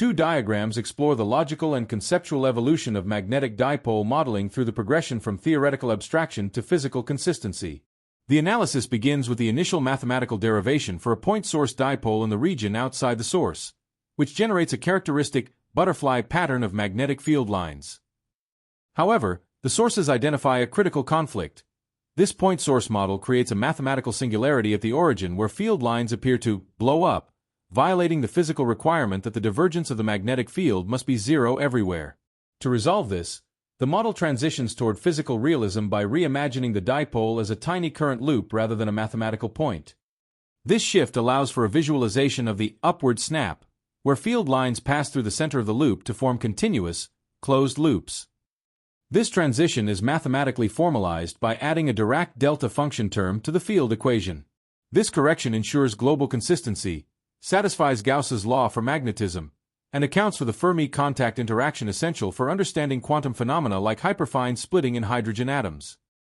Two diagrams explore the logical and conceptual evolution of magnetic dipole modeling through the progression from theoretical abstraction to physical consistency. The analysis begins with the initial mathematical derivation for a point-source dipole in the region outside the source, which generates a characteristic butterfly pattern of magnetic field lines. However, the sources identify a critical conflict. This point-source model creates a mathematical singularity at the origin where field lines appear to blow up, violating the physical requirement that the divergence of the magnetic field must be zero everywhere. To resolve this, the model transitions toward physical realism by reimagining the dipole as a tiny current loop rather than a mathematical point. This shift allows for a visualization of the upward snap, where field lines pass through the center of the loop to form continuous, closed loops. This transition is mathematically formalized by adding a Dirac delta function term to the field equation. This correction ensures global consistency, satisfies Gauss's law for magnetism, and accounts for the Fermi contact interaction essential for understanding quantum phenomena like hyperfine splitting in hydrogen atoms.